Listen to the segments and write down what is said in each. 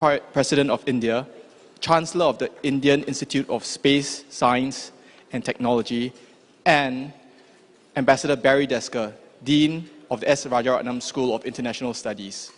President of India, Chancellor of the Indian Institute of Space, Science and Technology, and Ambassador Barry Desker, Dean of the S. Rajaratnam School of International Studies.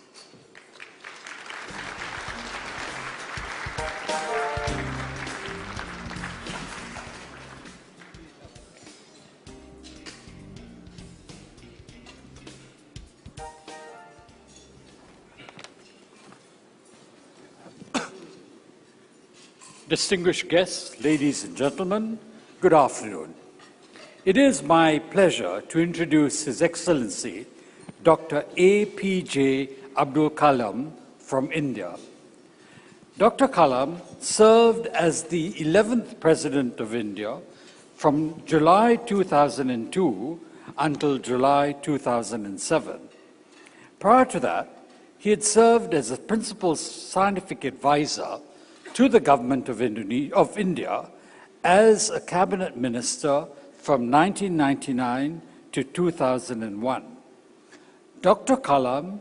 Distinguished guests, ladies and gentlemen, good afternoon. It is my pleasure to introduce His Excellency Dr. APJ Abdul Kalam from India. Dr. Kalam served as the 11th President of India from July 2002 until July 2007. Prior to that, he had served as a Principal Scientific Advisor to the government of India as a cabinet minister from 1999 to 2001. Dr. Kalam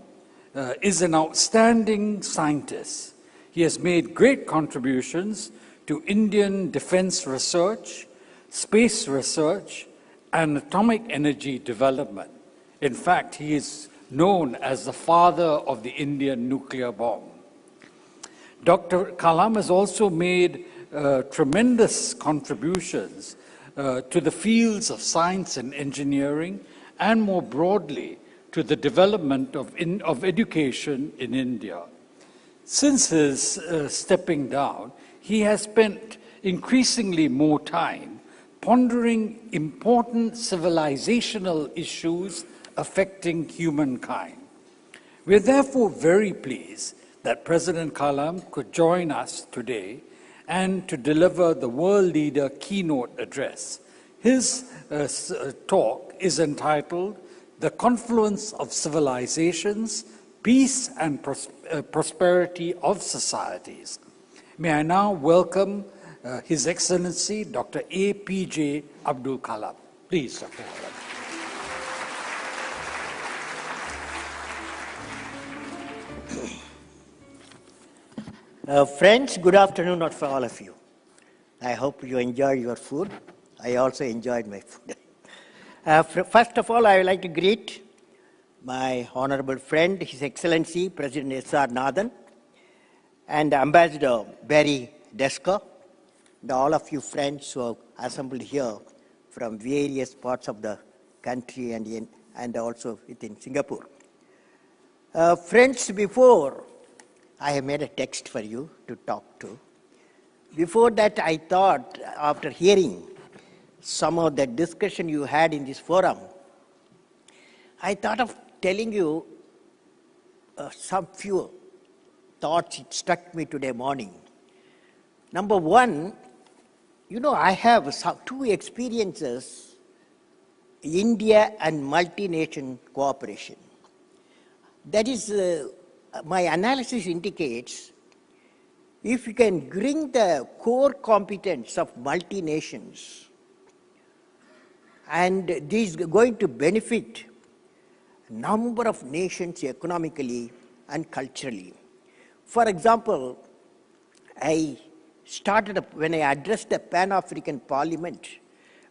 is an outstanding scientist. He has made great contributions to Indian defense research, space research, and atomic energy development. In fact, he is known as the father of the Indian nuclear bomb. Dr. Kalam has also made tremendous contributions to the fields of science and engineering, and more broadly, to the development of education in India. Since his stepping down, he has spent increasingly more time pondering important civilizational issues affecting humankind. We are therefore very pleased that President Kalam could join us today and to deliver the World Leader Keynote Address. His talk is entitled The Confluence of Civilizations, Peace and Prosperity of Societies. May I now welcome His Excellency Dr. APJ Abdul Kalam. Please, Dr. Kalam. Friends, good afternoon for all of you. I hope you enjoy your food. I also enjoyed my food. First of all, I would like to greet my honorable friend, His Excellency President S.R. Nathan, and Ambassador Barry Desker, and all of you friends who have assembled here from various parts of the country and also within Singapore. Friends, before I have made a text for you to talk to. Before that, I thought, after hearing some of the discussion you had in this forum, I thought of telling you some few thoughts that struck me today morning. Number one, I have two experiences, India and multi-nation cooperation. That is, my analysis indicates if you can bring the core competence of multi-nations, and this is going to benefit a number of nations economically and culturally. For example, when I addressed the Pan-African Parliament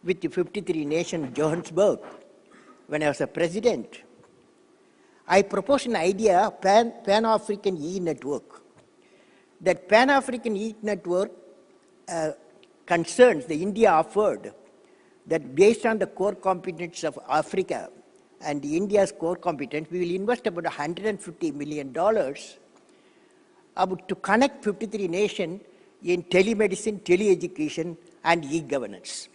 with the 53 nations in Johannesburg, when I was a president, I proposed an idea of Pan-African E-Network. That Pan-African E-Network concerns the India offered that based on the core competence of Africa and India's core competence, we will invest about $150 million to connect 53 nations in telemedicine, teleeducation, and e-governance.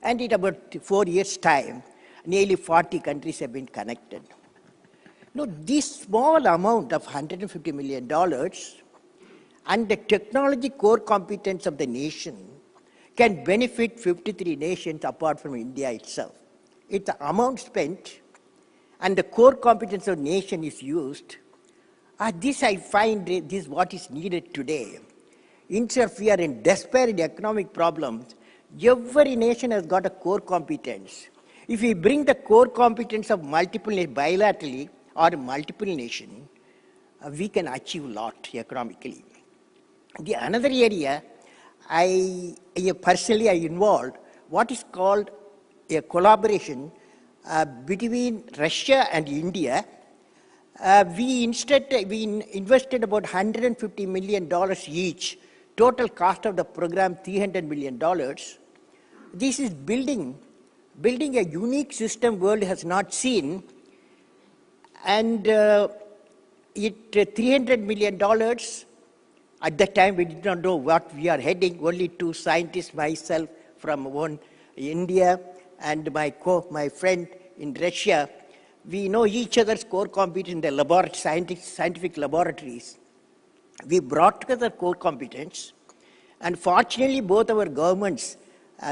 And in about 4 years' time, nearly 40 countries have been connected. Now, this small amount of $150 million and the technology core competence of the nation can benefit 53 nations apart from India itself. It's the amount spent and the core competence of the nation is used. This I find this is what is needed today. Instead of we are in desperate economic problems, every nation has got a core competence. If we bring the core competence of multiple bilaterally or multiple nations, we can achieve a lot economically. The another area personally I involved what is called a collaboration between Russia and India. We invested about $150 million each. Total cost of the program $300 million. This is building a unique system world has not seen, and $300 million. At that time, we did not know what we are heading. Only two scientists, myself from India and my friend in Russia. We know each other's core competence in the scientific laboratories. We brought together core competence, and fortunately, both our governments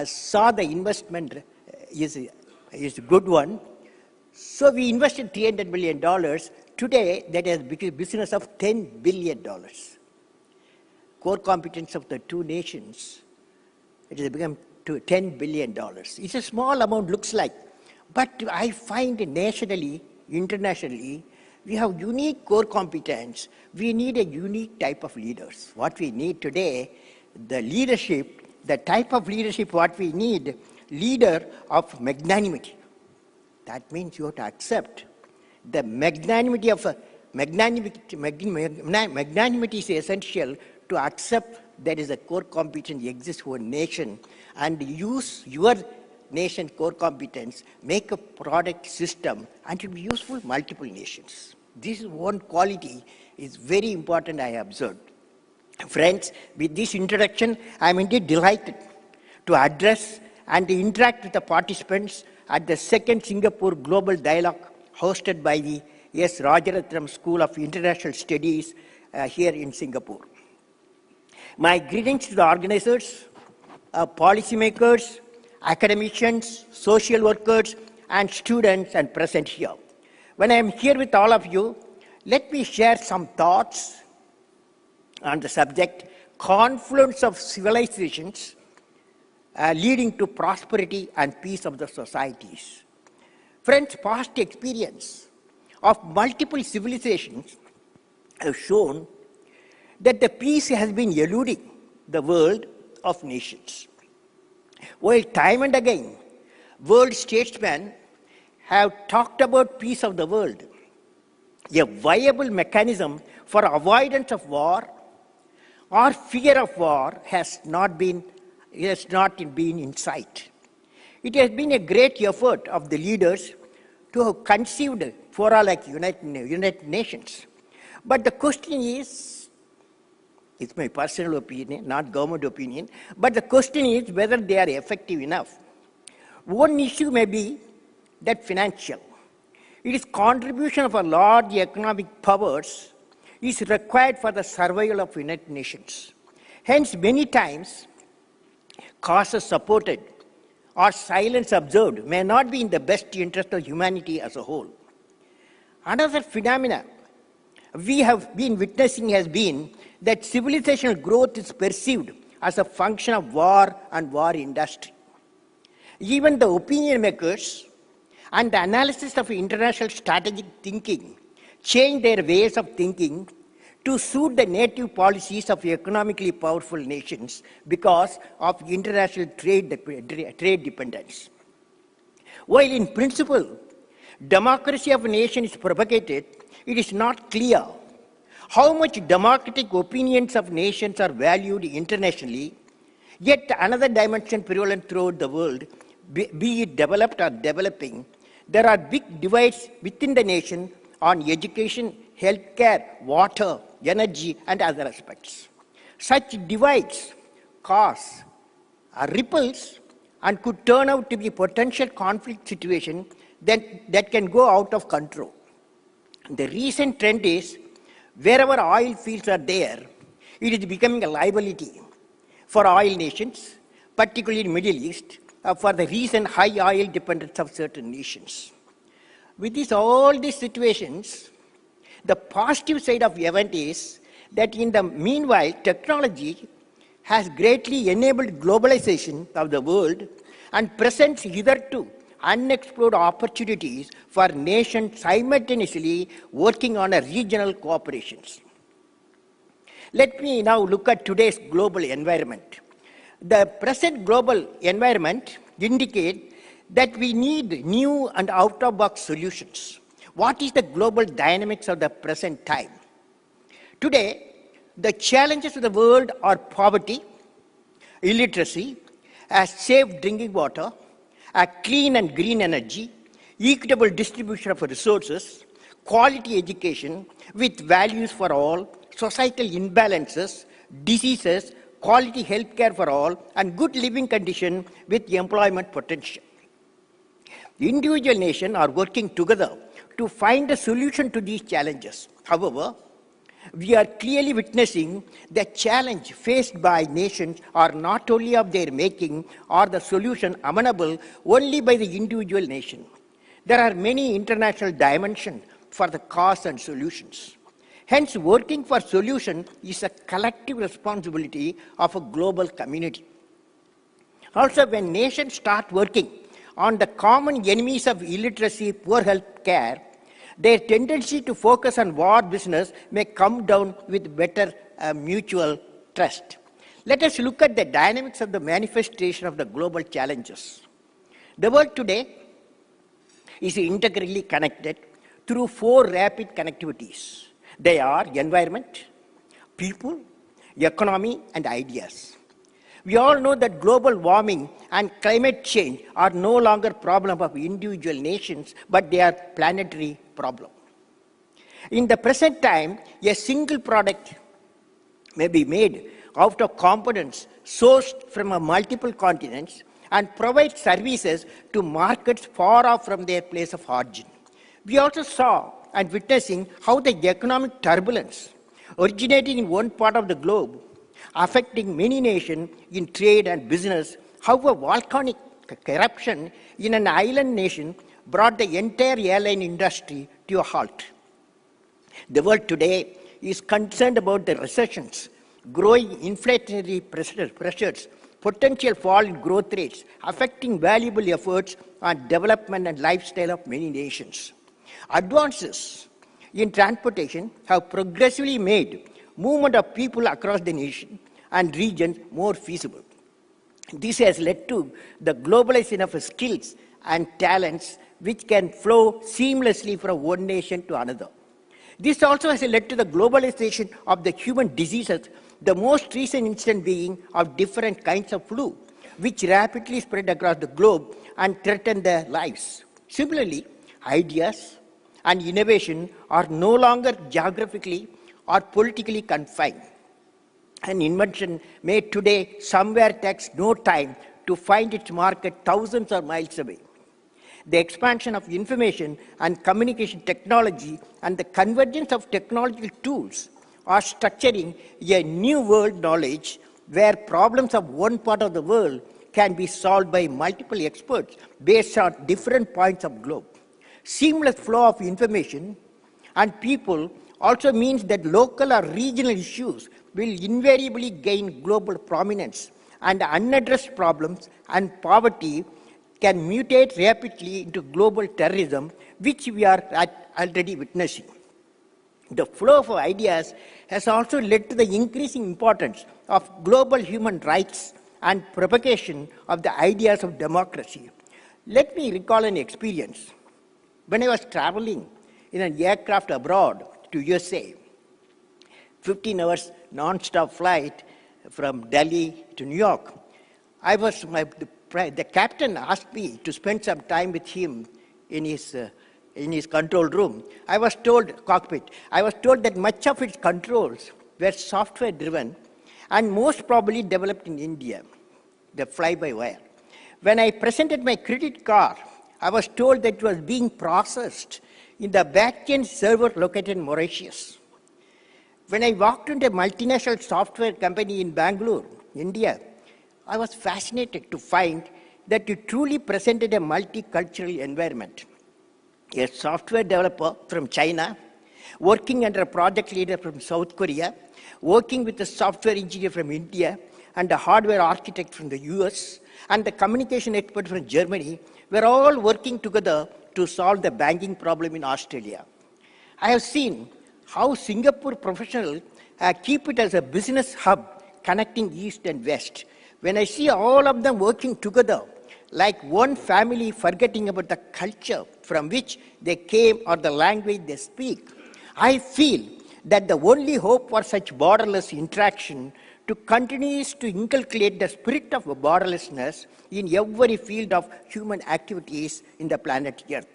saw the investment is a good one. So we invested $300 million. Today, that has become a business of $10 billion. Core competence of the two nations, it has become to $10 billion. It's a small amount, looks like, but I find nationally, internationally, we have unique core competence. We need a unique type of leaders. What we need today, the leadership, the type of leadership what we need, leader of magnanimity. That means you have to accept the magnanimity of magnanimity is essential to accept there is a core competence exists for a nation and use your nation core competence, make a product system, and it will be useful to multiple nations. This is one quality is very important I observed. Friends, with this introduction, I am indeed delighted to address and interact with the participants at the second Singapore Global Dialogue hosted by the R.S.Raman School of International Studies here in Singapore. My greetings to the organizers, policymakers, academicians, social workers, and students and present here. When I am here with all of you, let me share some thoughts on the subject, confluence of civilizations leading to prosperity and peace of the societies. Friends, past experience of multiple civilizations have shown that the peace has been eluding the world of nations. While time and again, world statesmen have talked about peace of the world, a viable mechanism for avoidance of war or fear of war has not been in sight. It has been a great effort of the leaders to have conceived fora like United Nations. But the question is, it's my personal opinion, not government opinion, but the question is whether they are effective enough. One issue may be that financial. It is contribution of a large economic powers is required for the survival of United Nations. Hence, many times, causes supported or silence observed may not be in the best interest of humanity as a whole. Another phenomena we have been witnessing has been that civilizational growth is perceived as a function of war and war industry. Even the opinion makers and the analysis of international strategic thinking change their ways of thinking to suit the native policies of economically powerful nations because of international trade dependence. While in principle, democracy of a nation is propagated, it is not clear how much democratic opinions of nations are valued internationally, yet another dimension prevalent throughout the world, be it developed or developing, there are big divides within the nation on education, healthcare, water, energy, and other aspects. Such divides cause ripples and could turn out to be a potential conflict situation that can go out of control. The recent trend is wherever oil fields are there, it is becoming a liability for oil nations, particularly in the Middle East, for the recent high oil dependence of certain nations. With all these situations, the positive side of the event is that in the meanwhile, technology has greatly enabled globalization of the world and presents hitherto unexplored opportunities for nations simultaneously working on a regional cooperations. Let me now look at today's global environment. The present global environment indicates that we need new and out-of-box solutions. What is the global dynamics of the present time? Today, the challenges of the world are poverty, illiteracy, a safe drinking water, a clean and green energy, equitable distribution of resources, quality education with values for all, societal imbalances, diseases, quality health care for all, and good living condition with employment potential. Individual nations are working together to find a solution to these challenges. However, we are clearly witnessing the challenge faced by nations are not only of their making or the solution amenable only by the individual nation. There are many international dimensions for the cause and solutions. Hence, working for solution is a collective responsibility of a global community. Also, when nations start working on the common enemies of illiteracy, poor health care, their tendency to focus on war business may come down with better mutual trust. Let us look at the dynamics of the manifestation of the global challenges. The world today is integrally connected through 4 rapid connectivities. They are environment, people, economy, and ideas. We all know that global warming and climate change are no longer problems of individual nations, but they are planetary problems. In the present time, a single product may be made out of components sourced from multiple continents and provide services to markets far off from their place of origin. We also saw and witnessing how the economic turbulence originating in one part of the globe, affecting many nations in trade and business, how a volcanic eruption in an island nation brought the entire airline industry to a halt. The world today is concerned about the recessions, growing inflationary pressures, potential fall in growth rates, affecting valuable efforts on development and lifestyle of many nations. Advances in transportation have progressively made movement of people across the nation and regions more feasible. This has led to the globalization of skills and talents which can flow seamlessly from one nation to another. This also has led to the globalization of the human diseases, the most recent instance being of different kinds of flu, which rapidly spread across the globe and threaten their lives. Similarly, ideas and innovation are no longer geographically or politically confined. An invention made today somewhere takes no time to find its market thousands of miles away. The expansion of information and communication technology and the convergence of technological tools are structuring a new world knowledge where problems of one part of the world can be solved by multiple experts based on different points of globe. Seamless flow of information and people also means that local or regional issues will invariably gain global prominence, and unaddressed problems and poverty can mutate rapidly into global terrorism, which we are already witnessing. The flow of ideas has also led to the increasing importance of global human rights and propagation of the ideas of democracy. Let me recall an experience. When I was traveling in an aircraft abroad to USA, 15 hours non-stop flight from Delhi to New York, the captain asked me to spend some time with him in his control room. I was told that much of its controls were software driven and most probably developed in India, the fly-by-wire. When I presented my credit card, I was told that it was being processed in the back-end server located in Mauritius. When I walked into a multinational software company in Bangalore, India, I was fascinated to find that it truly presented a multicultural environment. A software developer from China, working under a project leader from South Korea, working with a software engineer from India, and a hardware architect from the US, and the communication expert from Germany, We're all working together to solve the banking problem in Australia. I have seen how Singapore professionals keep it as a business hub connecting East and West. When I see all of them working together, like one family forgetting about the culture from which they came or the language they speak, I feel that the only hope for such borderless interaction to continue is to inculcate the spirit of borderlessness in every field of human activities in the planet Earth.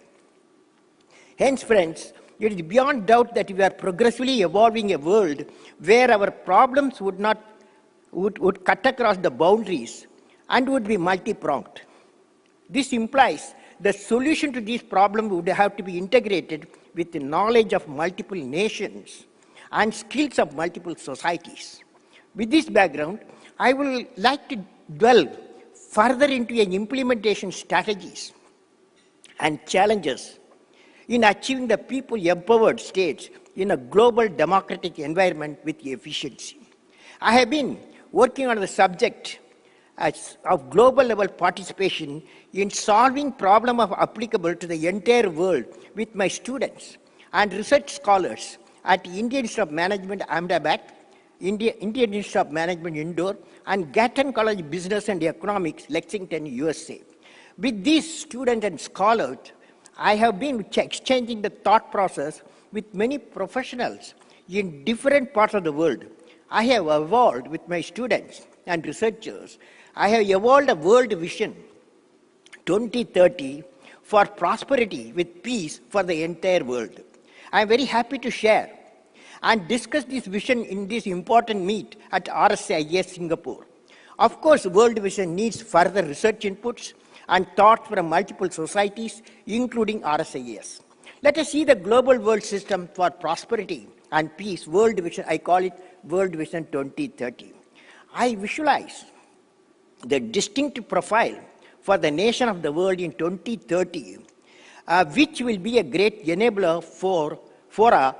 Hence, friends, it is beyond doubt that we are progressively evolving a world where our problems would cut across the boundaries and would be multi-pronged. This implies the solution to these problems would have to be integrated with the knowledge of multiple nations and skills of multiple societies. With this background, I would like to delve further into an implementation strategies and challenges in achieving the people-empowered states in a global democratic environment with efficiency. I have been working on the subject of global level participation in solving problems applicable to the entire world with my students and research scholars at Indian Institute of Management, Ahmedabad, Indian Institute of Management, Indore, and Gatton College of Business and Economics, Lexington, USA. With these students and scholars, I have been exchanging the thought process with many professionals in different parts of the world. I have evolved with my students and researchers. I have evolved a world vision 2030 for prosperity with peace for the entire world. I am very happy to share and discuss this vision in this important meet at RSIS Singapore. Of course, World Vision needs further research inputs and thoughts from multiple societies, including RSIS. Let us see the global world system for prosperity and peace, World Vision. I call it World Vision 2030. I visualize the distinctive profile for the nation of the world in 2030, which will be a great enabler for a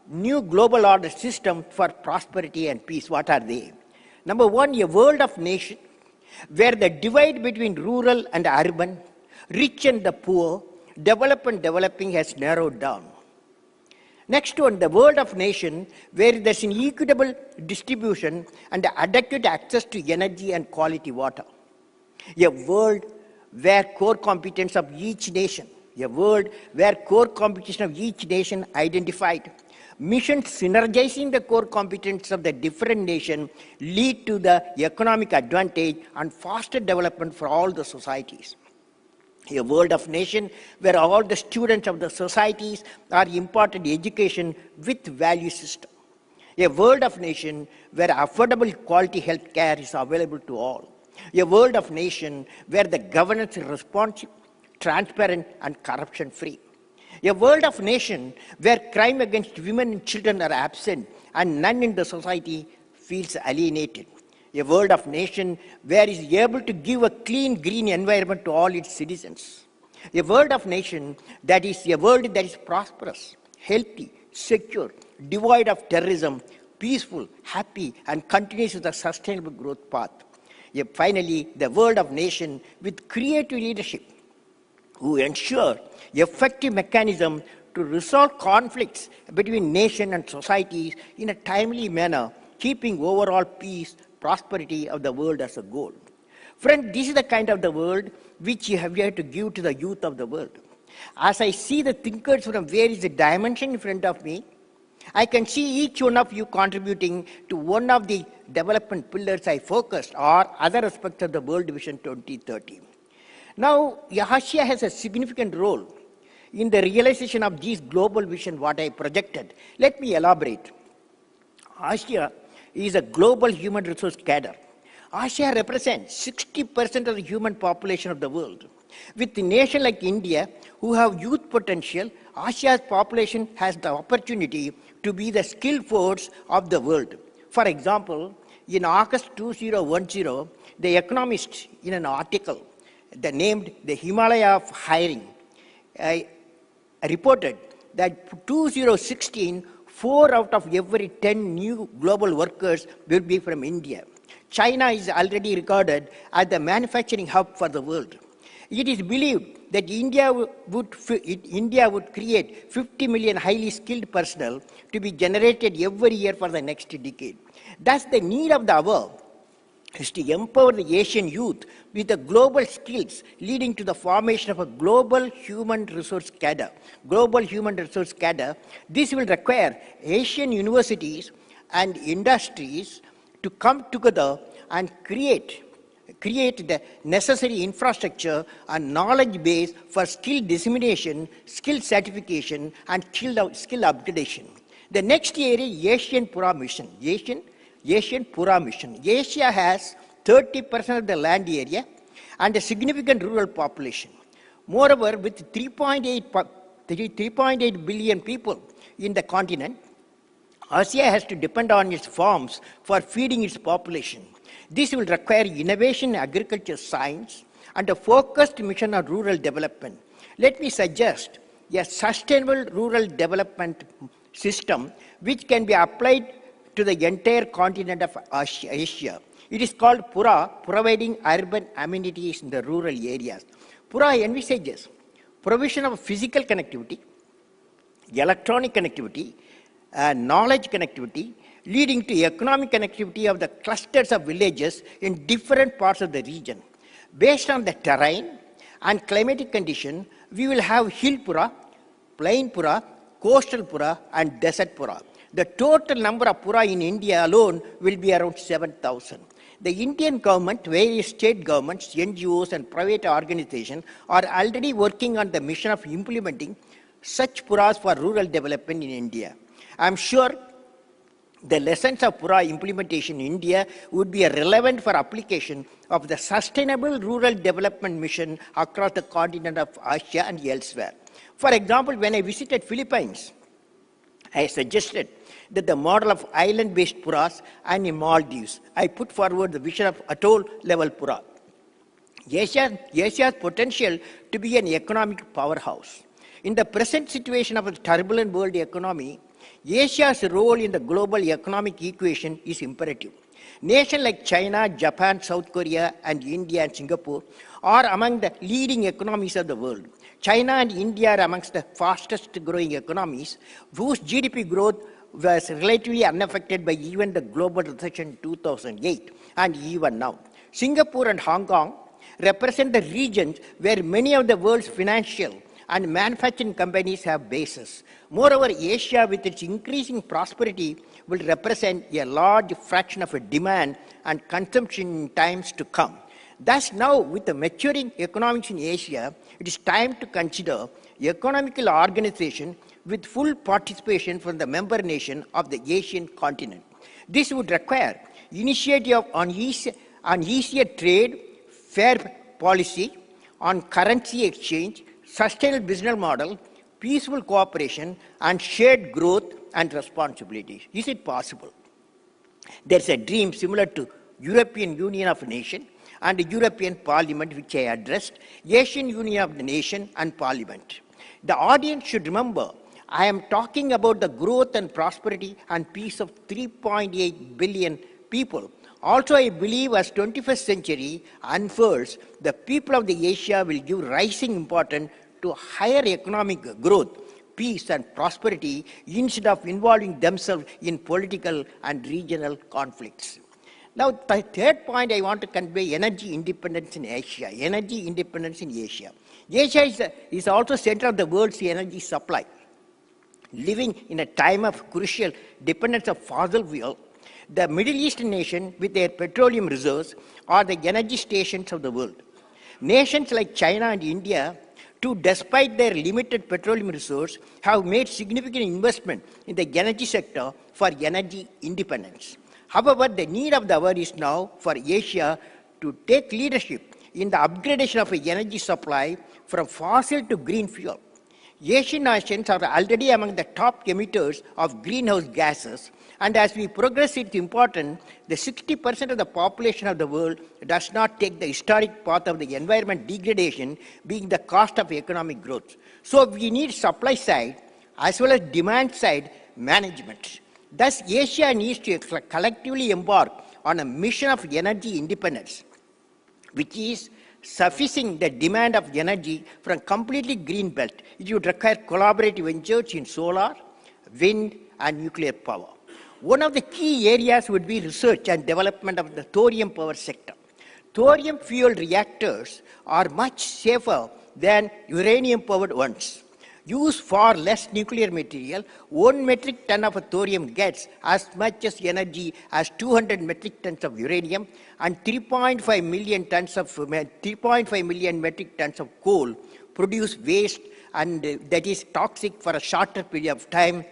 new global order system for prosperity and peace. What are they? Number one, a world of nations where the divide between rural and urban, rich and the poor, developed and developing has narrowed down. Next one, the world of nation where there's an equitable distribution and adequate access to energy and quality water. A world where core competence of each nation, identified, missions synergizing the core competence of the different nations lead to the economic advantage and faster development for all the societies. A world of nation where all the students of the societies are imparted education with value system. A world of nation where affordable quality health care is available to all. A world of nation where the governance is responsive, transparent, and corruption free. A world of nation where crime against women and children are absent and none in the society feels alienated. A world of nation where is able to give a clean, green environment to all its citizens. A world of nation that is a world that is prosperous, healthy, secure, devoid of terrorism, peaceful, happy, and continues with a sustainable growth path. Finally, the world of nation with creative leadership who ensure effective mechanism to resolve conflicts between nation and societies in a timely manner, keeping overall peace, prosperity of the world as a goal. Friend, this is the kind of the world which you have here to give to the youth of the world. As I see the thinkers from various dimensions in front of me, I can see each one of you contributing to one of the development pillars I focused or other aspects of the World Vision 2030. Now, Asia has a significant role in the realization of these global vision, what I projected. Let me elaborate. Asia is a global human resource cadre. Asia represents 60% of the human population of the world. With a nation like India, who have youth potential, Asia's population has the opportunity to be the skill force of the world. For example, in August 2010, The Economist, in an article named The Himalaya of Hiring, reported that 2016, 4 out of every 10 new global workers will be from India. China is already regarded as the manufacturing hub for the world. It is believed that India would create 50 million highly skilled personnel to be generated every year for the next decade. Thus, the need of the hour is to empower the Asian youth with the global skills leading to the formation of a global human resource cadre. Global human resource cadre. This will require Asian universities and industries to come together and create the necessary infrastructure and knowledge base for skill dissemination, skill certification, and skill upgradation. The next area, Asian Pura Mission. Asian Pura Mission. Asia has 30% of the land area and a significant rural population. Moreover, with 3.8 billion people in the continent, Asia has to depend on its farms for feeding its population. This will require innovation in agriculture science and a focused mission on rural development. Let me suggest a sustainable rural development system which can be applied to the entire continent of Asia. It is called Pura, providing urban amenities in the rural areas. Pura envisages provision of physical connectivity, electronic connectivity, knowledge connectivity, leading to economic connectivity of the clusters of villages in different parts of the region. Based on the terrain and climatic condition, we will have hill Pura, plain Pura, coastal Pura, and desert Pura. The total number of Pura in India alone will be around 7,000. The Indian government, various state governments, NGOs, and private organizations are already working on the mission of implementing such Puras for rural development in India. I am sure the lessons of Pura implementation in India would be relevant for application of the Sustainable Rural Development Mission across the continent of Asia and elsewhere. For example, when I visited Philippines, I suggested that the model of island-based Puras, and in Maldives, I put forward the vision of atoll-level Pura. Asia's potential to be an economic powerhouse. In the present situation of a turbulent world economy, Asia's role in the global economic equation is imperative. Nations like China, Japan, South Korea, and India and Singapore are among the leading economies of the world. China and India are amongst the fastest growing economies, whose GDP growth was relatively unaffected by even the global recession in 2008 and even now. Singapore and Hong Kong represent the regions where many of the world's financial and manufacturing companies have bases. Moreover, Asia, with its increasing prosperity, will represent a large fraction of demand and consumption in times to come. Thus, now, with the maturing economics in Asia, it is time to consider economical organization with full participation from the member nation of the Asian continent. This would require initiative on easier trade, fair policy, on currency exchange, sustainable business model, peaceful cooperation, and shared growth and responsibilities. Is it possible? There's a dream similar to European Union of Nations and the European Parliament, which I addressed, Asian Union of the Nation and Parliament. The audience should remember, I am talking about the growth and prosperity and peace of 3.8 billion people. Also, I believe as 21st century unfolds, the people of the Asia will give rising importance to higher economic growth, peace and prosperity instead of involving themselves in political and regional conflicts. Now, the third point I want to convey, energy independence in Asia. Energy independence in Asia. Asia is also center of the world's energy supply. Living in a time of crucial dependence of fossil fuel, the Middle Eastern nation with their petroleum reserves are the energy stations of the world. Nations like China and India, too, despite their limited petroleum resources, have made significant investment in the energy sector for energy independence. However, the need of the hour is now for Asia to take leadership in the upgradation of energy supply from fossil to green fuel. Asian nations are already among the top emitters of greenhouse gases, and as we progress, it's important the 60% of the population of the world does not take the historic path of the environment degradation being the cost of economic growth. So we need supply side as well as demand side management. Thus, Asia needs to collectively embark on a mission of energy independence, which is sufficing the demand of energy from completely green belt. It would require collaborative ventures in solar, wind, and nuclear power. One of the key areas would be research and development of the thorium power sector. Thorium fuel reactors are much safer than uranium powered ones. Use far less nuclear material. 1 metric ton of thorium gets as much as energy as 200 metric tons of uranium, and 3.5 million metric tons of coal produce waste, and that is toxic for a shorter period of time,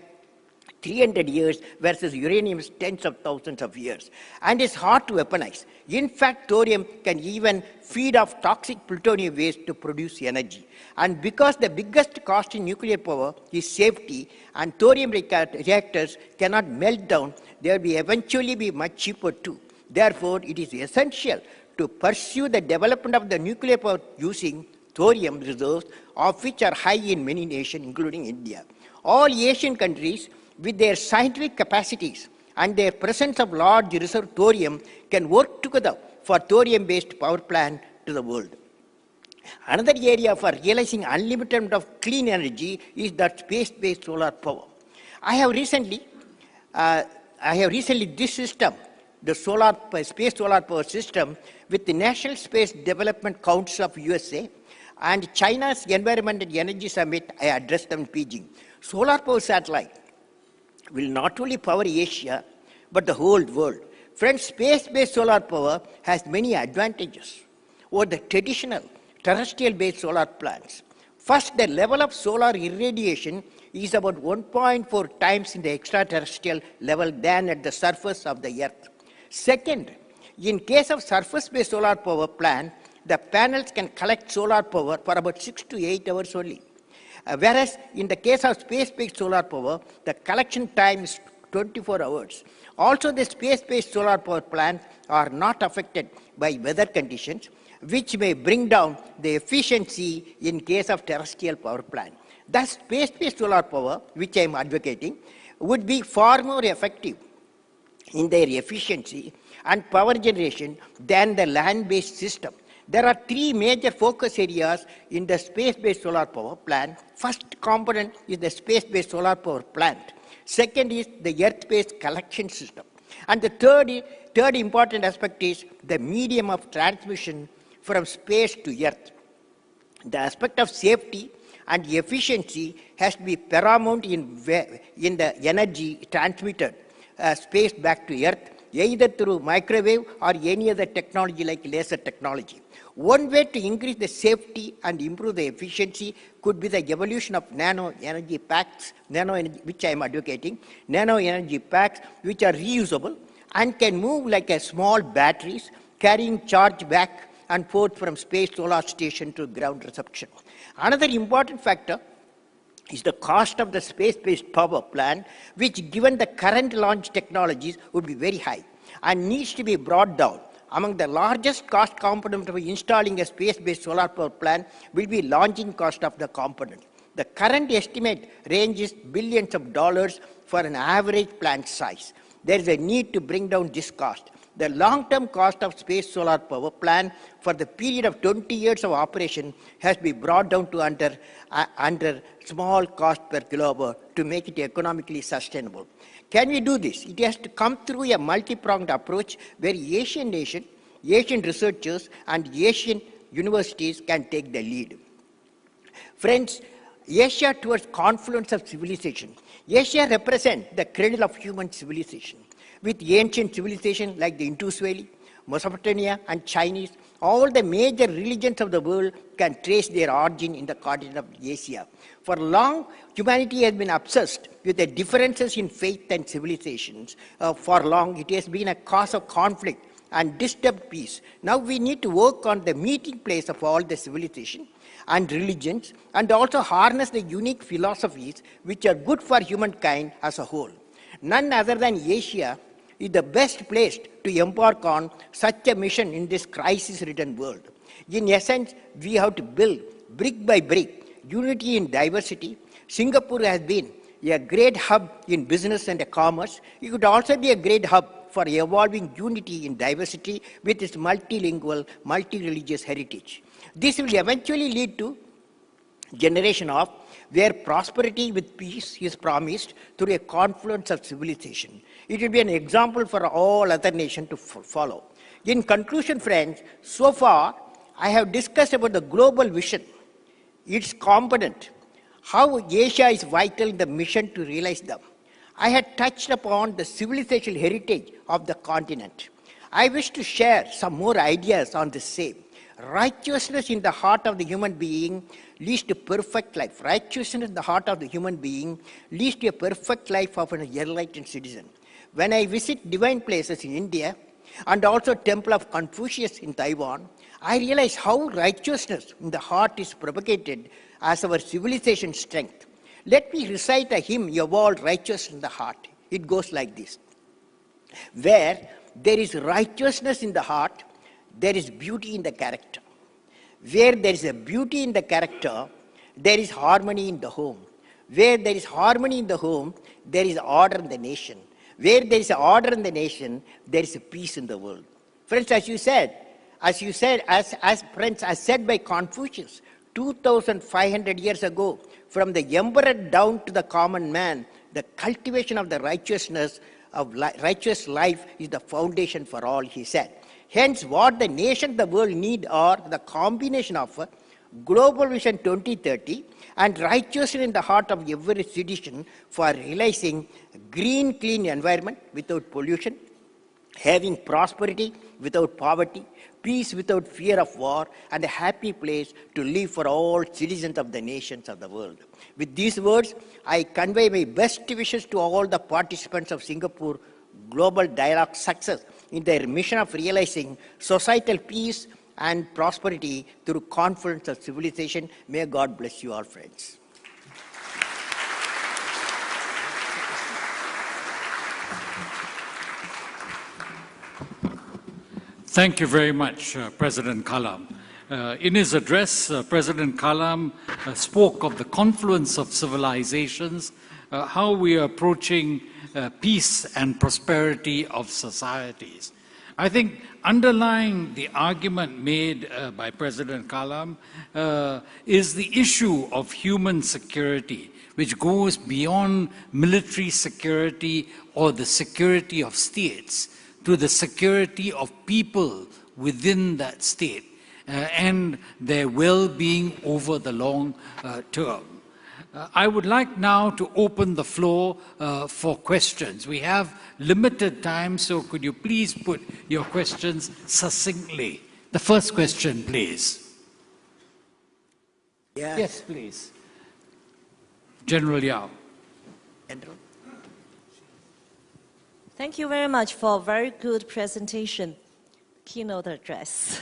300 years, versus uranium is tens of thousands of years. And it's hard to weaponize. In fact, thorium can even feed off toxic plutonium waste to produce energy. And because the biggest cost in nuclear power is safety, and thorium reactors cannot melt down, they will eventually be much cheaper too. Therefore, it is essential to pursue the development of the nuclear power using thorium reserves, of which are high in many nations, including India. All Asian countries, with their scientific capacities and their presence of large reserve thorium, can work together for thorium-based power plant to the world. Another area for realizing unlimited amount of clean energy is that space-based solar power. I have recently this system, the space solar power system, with the National Space Development Council of USA and China's Environment and Energy Summit. I addressed them in Beijing. Solar power satellite will not only power Asia, but the whole world. Friends, space-based solar power has many advantages over the traditional terrestrial-based solar plants. First, the level of solar irradiation is about 1.4 times in the extraterrestrial level than at the surface of the Earth. Second, in case of surface-based solar power plant, the panels can collect solar power for about 6 to 8 hours only. Whereas in the case of space-based solar power, the collection time is 24 hours. Also, the space-based solar power plants are not affected by weather conditions, which may bring down the efficiency in case of terrestrial power plant. Thus, space-based solar power, which I am advocating, would be far more effective in their efficiency and power generation than the land-based system. There are 3 major focus areas in the space-based solar power plant. First component is the space-based solar power plant. Second is the Earth-based collection system. And the third important aspect is the medium of transmission from space to Earth. The aspect of safety and efficiency has to be paramount in the energy transmitted space back to Earth, either through microwave or any other technology like laser technology. One way to increase the safety and improve the efficiency could be the evolution of nano energy packs, which I am advocating, nano energy packs which are reusable and can move like a small batteries, carrying charge back and forth from space solar station to ground reception. Another important factor is the cost of the space-based power plant, which given the current launch technologies would be very high and needs to be brought down. Among the largest cost component of installing a space-based solar power plant will be launching cost of the component. The current estimate ranges billions of dollars for an average plant size. There is a need to bring down this cost. The long-term cost of space solar power plant for the period of 20 years of operation has been brought down to under small cost per kilowatt to make it economically sustainable. Can we do this? It has to come through a multi-pronged approach where Asian nations, Asian researchers, and Asian universities can take the lead. Friends, Asia towards confluence of civilization. Asia represents the cradle of human civilization. With ancient civilizations like the Indus Valley, Mesopotamia, and Chinese, all the major religions of the world can trace their origin in the continent of Asia. For long, humanity has been obsessed with the differences in faith and civilizations. For long, it has been a cause of conflict and disturbed peace. Now we need to work on the meeting place of all the civilizations and religions, and also harness the unique philosophies which are good for humankind as a whole. None other than Asia is the best placed to embark on such a mission in this crisis-ridden world. In essence, we have to build, brick by brick, unity in diversity. Singapore has been a great hub in business and commerce. It could also be a great hub for evolving unity in diversity with its multilingual, multi-religious heritage. This will eventually lead to generation of where prosperity with peace is promised through a confluence of civilization. It will be an example for all other nations to follow. In conclusion, friends, so far I have discussed about the global vision, its component, how Asia is vital in the mission to realize them. I had touched upon the civilization heritage of the continent. I wish to share some more ideas on the same. Righteousness in the heart of the human being leads to perfect life. Righteousness in the heart of the human being leads to a perfect life of an enlightened citizen. When I visit divine places in India and also Temple of Confucius in Taiwan, I realize how righteousness in the heart is propagated as our civilization strength. Let me recite a hymn evolved righteous in the heart. It goes like this. Where there is righteousness in the heart, there is beauty in the character. Where there is a beauty in the character, there is harmony in the home. Where there is harmony in the home, there is order in the nation. Where there is order in the nation, there is a peace in the world. Friends, as said by Confucius, 2,500 years ago, from the emperor down to the common man, the cultivation of the righteousness of righteous life is the foundation for all, he said. Hence, what the nation, the world need are the combination of Global Vision 2030 and righteousness in the heart of every citizen for realizing green, clean environment without pollution, having prosperity without poverty, peace without fear of war, and a happy place to live for all citizens of the nations of the world. With these words, I convey my best wishes to all the participants of Singapore Global Dialogue success in their mission of realizing societal peace and prosperity through confluence of civilization. May God bless you all, friends. Thank you very much, President Kalam. In his address, President Kalam spoke of the confluence of civilizations, how we are approaching peace and prosperity of societies. I think underlying the argument made by President Kalam is the issue of human security, which goes beyond military security or the security of states to the security of people within that state and their well-being over the long term. I would like now to open the floor for questions. We have limited time, so could you please put your questions succinctly? The first question, please. Yes, please. General Yao. General. Thank you very much for a very good presentation, keynote address.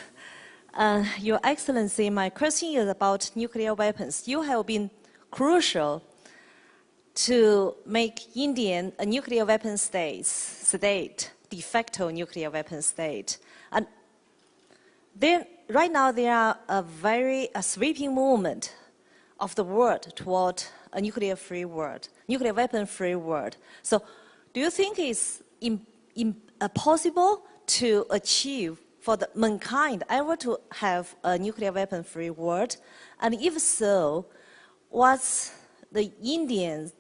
Your Excellency, my question is about nuclear weapons. You have been crucial to make India a nuclear weapon state, de facto nuclear weapon state. And right now there are a sweeping movement of the world toward a nuclear-free world, nuclear weapon-free world. So do you think it's possible to achieve for the mankind ever to have a nuclear weapon-free world? And if so, what Indians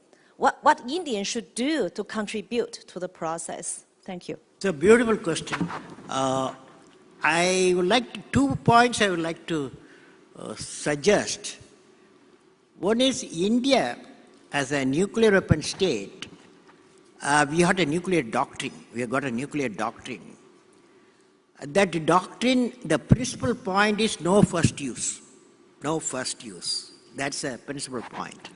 should do to contribute to the process? Thank you. It's a beautiful question. I would like 2 points I would like to suggest. One is India as a nuclear weapon state. We had a nuclear doctrine. We have got a nuclear doctrine. That doctrine, the principal point is no first use. No first use. That's a principal point.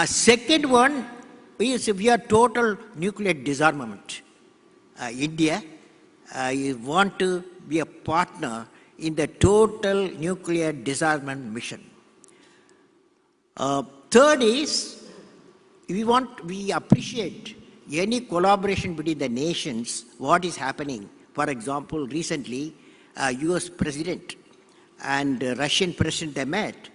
Second one is we are total nuclear disarmament. India, you want to be a partner in the total nuclear disarmament mission. Third is we appreciate any collaboration between the nations, what is happening. For example, recently, US President and Russian President, they met.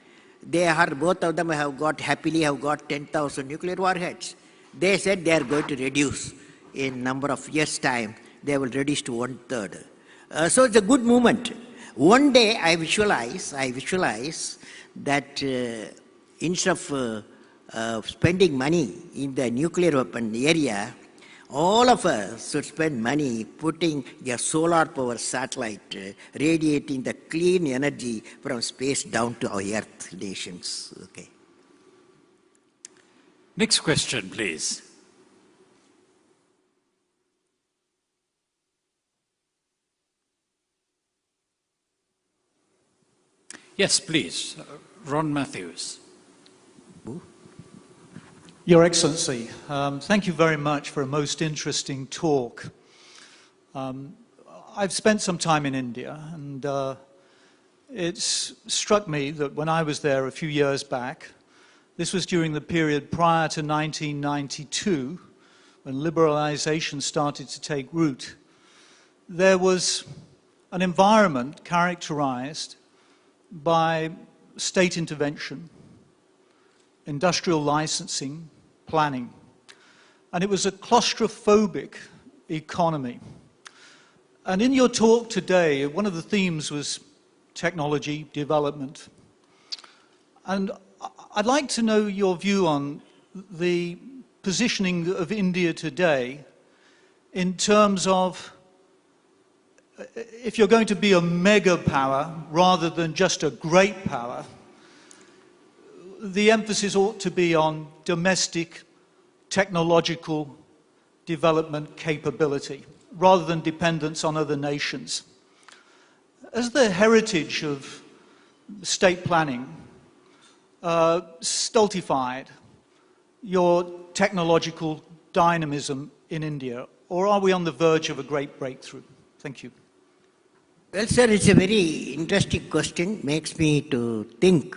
Both of them have got 10,000 nuclear warheads. They said they are going to reduce. in number of years' time, they will reduce to 1/3. So it's a good movement. One day I visualize that instead of spending money in the nuclear weapon area, all of us should spend money putting a solar power satellite radiating the clean energy from space down to our Earth nations. Okay. Next question, please. Yes, please. Ron Matthews. Your Excellency, thank you very much for a most interesting talk. I've spent some time in India, and it's struck me that when I was there a few years back, this was during the period prior to 1992, when liberalization started to take root, there was an environment characterized by state intervention, industrial licensing, planning. And it was a claustrophobic economy. And in your talk today, one of the themes was technology development. And I'd like to know your view on the positioning of India today in terms of, if you're going to be a mega power rather than just a great power, the emphasis ought to be on domestic technological development capability rather than dependence on other nations. As the heritage of state planning stultified your technological dynamism in India, or are we on the verge of a great breakthrough? Thank you. Well, sir, it's a very interesting question. Makes me to think.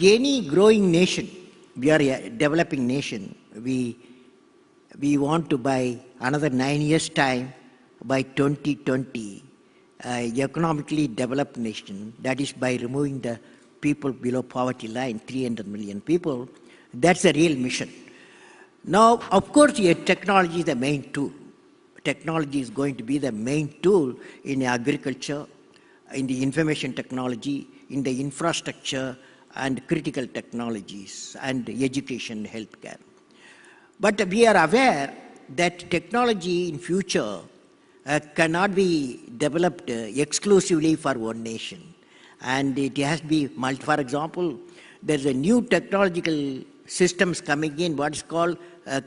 Any growing nation, we are a developing nation, we want to by another 9 years' time, by 2020, economically developed nation, that is by removing the people below poverty line, 300 million people. That's a real mission. Now, of course, technology is the main tool. Technology is going to be the main tool in agriculture, in the information technology, in the infrastructure and critical technologies and education, healthcare. But we are aware that technology in future cannot be developed exclusively for one nation. And it has to be, for example, there's a new technological systems coming in, what is called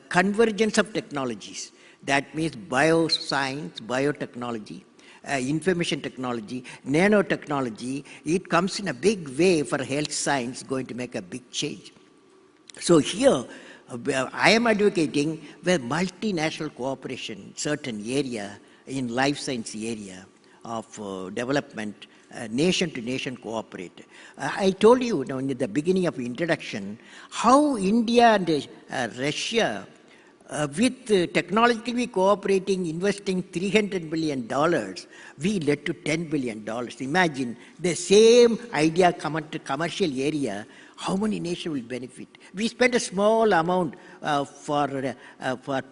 convergence of technologies. That means bioscience, biotechnology, information technology, nanotechnology. It comes in a big way for health science, going to make a big change. So here, I am advocating where multinational cooperation in certain area, in life science area of development, nation to nation cooperate. I told you in the beginning of introduction how India and Russia with technologically cooperating, investing $300 billion, we led to $10 billion. Imagine the same idea come to commercial area, how many nations will benefit? We spent a small amount for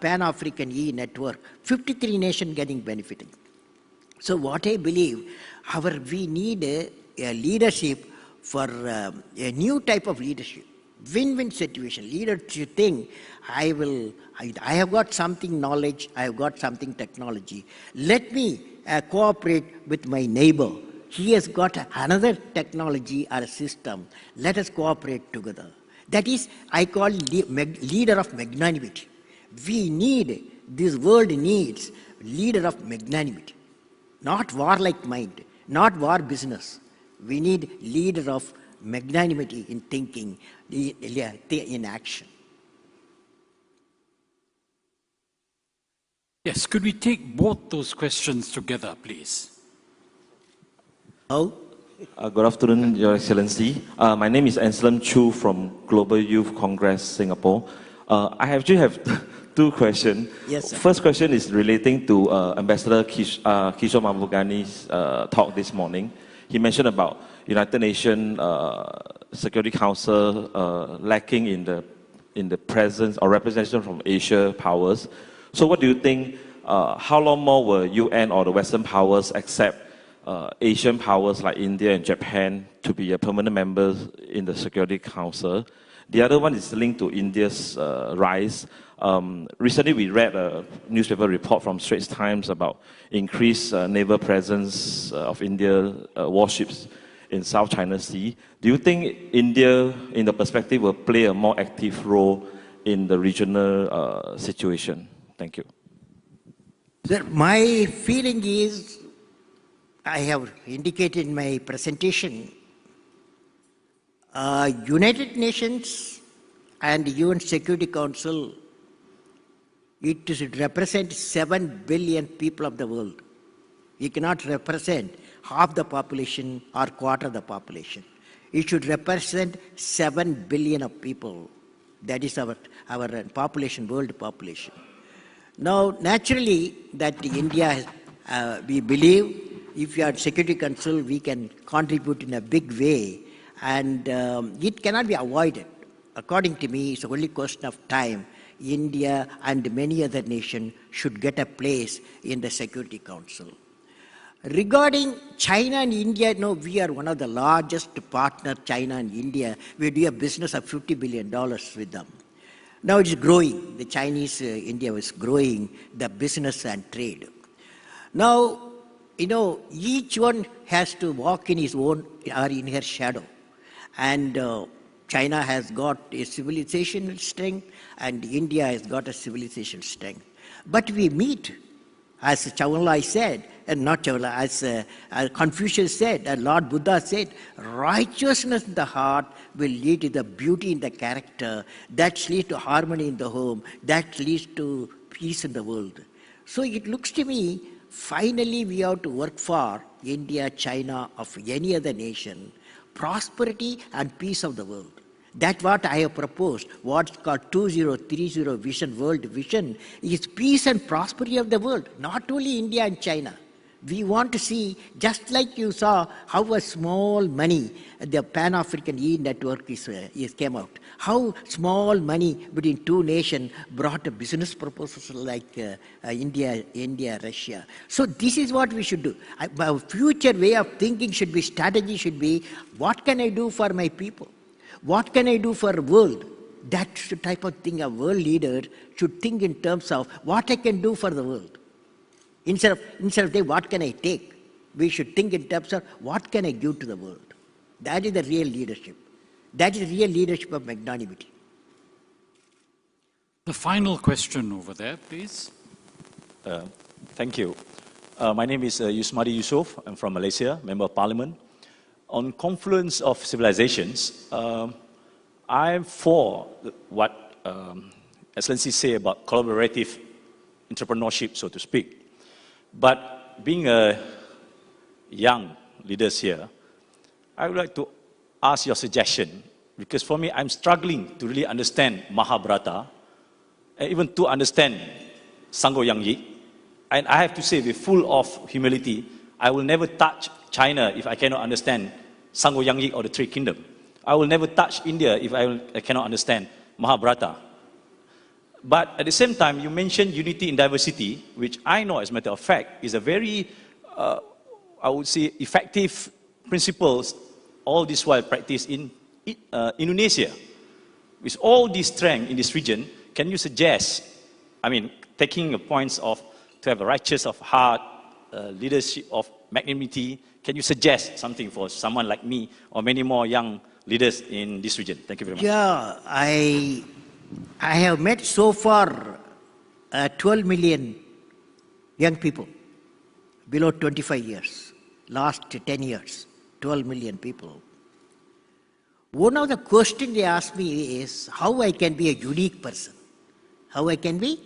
Pan-African E-Network, 53 nations getting benefited. So what I believe, we need a leadership for a new type of leadership. Win-win situation. Leader to think, I have got something knowledge, I have got something technology. Let me cooperate with my neighbor. He has got another technology or a system. Let us cooperate together. That is, I call leader of magnanimity. This world needs leader of magnanimity. Not warlike mind, not war business. We need leader of magnanimity in thinking, in action. Yes, could we take both those questions together, please? How? Good afternoon, Your Excellency. My name is Anselm Chu from Global Youth Congress, Singapore. I actually have two questions. Yes, sir. First question is relating to Ambassador Kishore Mahbubani's talk this morning. He mentioned about United Nations Security Council lacking in the in the presence or representation from Asia powers. So what do you think, how long more will UN or the Western powers accept Asian powers like India and Japan to be a permanent members in the Security Council? The other one is linked to India's rise. Recently, we read a newspaper report from Straits Times about increased naval presence of India warships in South China Sea. Do you think India, in the perspective, will play a more active role in the regional situation? Thank you. Sir, my feeling is, I have indicated in my presentation, United Nations and UN Security Council, it should represent 7 billion people of the world. It cannot represent half the population or quarter of the population. It should represent 7 billion of people. That is our population, world population. Now, naturally, that India, we believe, if we are Security Council, we can contribute in a big way, and it cannot be avoided. According to me, it's only a question of time. India and many other nations should get a place in the Security Council. Regarding China and India, no, we are one of the largest partners, China and India. We do a business of $50 billion with them. Now it is growing. The Chinese, India is growing the business and trade. Now, each one has to walk in his own or in her shadow. And China has got a civilizational strength and India has got a civilizational strength. But we meet, as Chaulai said, and not Chaulai, as Confucius said, and Lord Buddha said, righteousness in the heart will lead to the beauty in the character, that leads to harmony in the home, that leads to peace in the world. So it looks to me, finally we have to work for India, China, of any other nation, prosperity and peace of the world. That's what I have proposed. What's called 2030 vision, world vision, is peace and prosperity of the world, not only India and China. We want to see, just like you saw how a small money, the Pan-African E-network is came out, how small money between two nations brought a business proposal like India, Russia. So this is what we should do. Our future way of thinking should be, strategy should be, what can I do for my people? What can I do for the world? That's the type of thing a world leader should think in terms of what I can do for the world. Instead of saying, what can I take? We should think in terms of what can I give to the world? That is the real leadership. That is the real leadership of magnanimity. The final question over there, please. Thank you. My name is Yusmadi Yusof. I'm from Malaysia, Member of Parliament. On confluence of civilizations, I'm for what Excellency say about collaborative entrepreneurship, so to speak. But being a young leaders here, I would like to ask your suggestion, because for me, I'm struggling to really understand Mahabharata, and even to understand Sangho Yang. And I have to say, with full of humility, I will never touch China if I cannot understand Sangho Yang or the Three Kingdoms. I will never touch India if I cannot understand Mahabharata. But at the same time, you mentioned unity in diversity, which I know, as a matter of fact, is a very, I would say, effective principles, all this while practiced in Indonesia. With all this strength in this region, can you suggest, I mean, taking the points of to have a righteous of heart, leadership of magnanimity, can you suggest something for someone like me or many more young leaders in this region? Thank you very much. Yeah, I have met so far 12 million young people below 25 years, last 10 years, 12 million people. One of the questions they ask me is how I can be a unique person. How I can be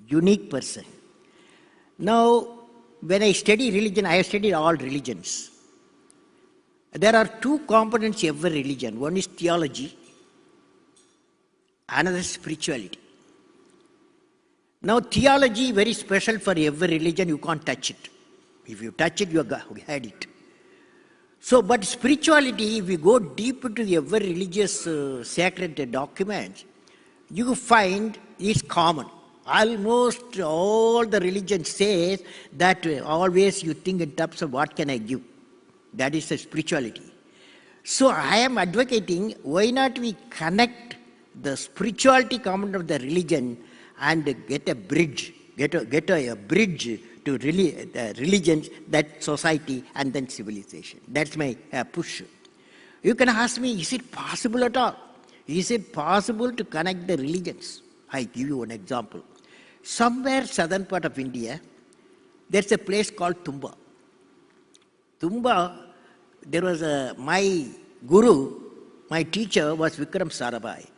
unique person. Now, when I study religion, I have studied all religions. There are two components in every religion. One is theology, another is spirituality. Now, theology very special for every religion, you can't touch it. If you touch it, you had it. So, but spirituality, if we go deep into every religious sacred documents, you find is common. Almost all the religion says that always you think in terms of what can I give. That is the spirituality. So I am advocating, why not we connect the spirituality component of the religion and get a bridge, get a bridge to religions, that society and then civilization. That's my push. You can ask me, is it possible at all? Is it possible to connect the religions? I give you one example. Somewhere southern part of India, there's a place called Tumba. Tumba, there was my guru, my teacher was Vikram Sarabhai.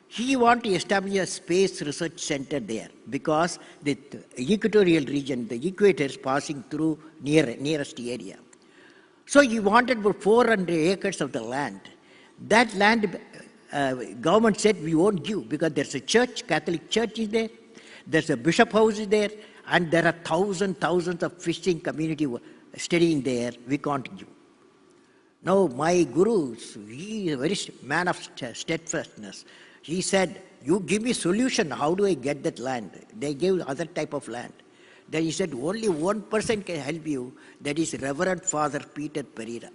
He wanted to establish a space research center there because the equatorial region, the equator is passing through nearest area. So he wanted about 400 acres of the land. That land, government said we won't give because there's a church, Catholic church is there, there's a bishop house is there, and there are thousands of fishing community studying there, we can't give. Now my guru, he is a very man of steadfastness. He said, you give me solution, how do I get that land? They gave other type of land. Then he said, only one person can help you, that is Reverend Father Peter Pereira.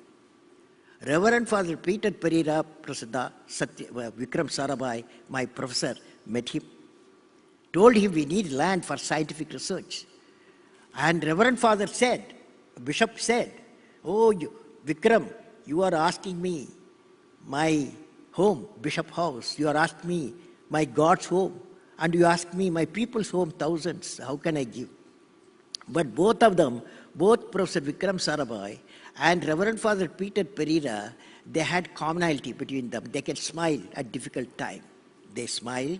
Reverend Father Peter Pereira, Prasada, Vikram Sarabhai, my professor, met him. Told him we need land for scientific research. And Reverend Father said, Bishop said, oh, Vikram, you are asking me my home, Bishop House, you are asking me my God's home, and you ask me my people's home, thousands, how can I give? But both of them, both Professor Vikram Sarabhai and Reverend Father Peter Pereira, they had commonality between them. They can smile at difficult time. They smiled.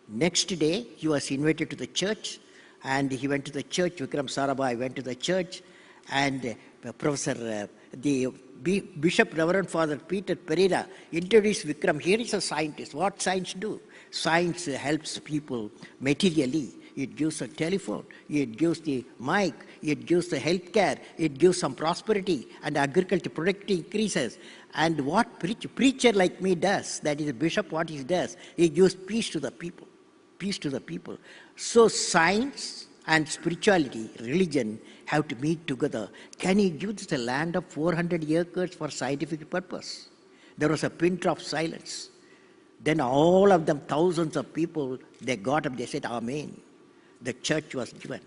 Next day, he was invited to the church, and he went to the church. Vikram Sarabhai went to the church, and the Bishop Reverend Father Peter Pereira introduced Vikram. Here is a scientist. What science do? Science helps people materially. It gives a telephone, it gives the mic, it gives the health care, it gives some prosperity, and agriculture productivity increases. And what preacher like me does, that is a bishop, what he does, he gives peace to the people. Peace to the people. So science and spirituality, religion, have to meet together. Can he give this a land of 400 acres for scientific purpose? There was a pin drop silence. Then all of them, thousands of people, they got up, they said, Amen. The church was given.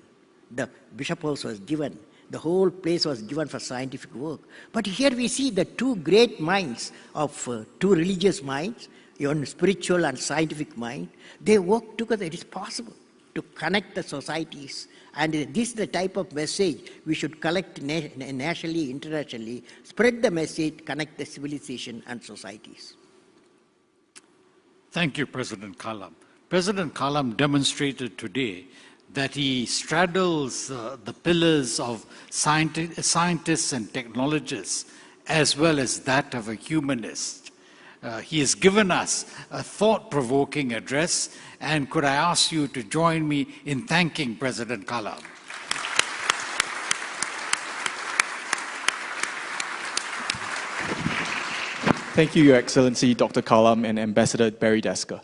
The bishop house was given. The whole place was given for scientific work. But here we see the two great minds of two religious minds, one spiritual and scientific mind. They work together. It is possible to connect the societies. And this is the type of message we should collect nationally, internationally, spread the message, connect the civilization and societies. Thank you, President Kalam. President Kalam demonstrated today that he straddles the pillars of scientists and technologists as well as that of a humanist. He has given us a thought-provoking address, and could I ask you to join me in thanking President Kalam? Thank you, Your Excellency, Dr. Kalam and Ambassador Barry Desker.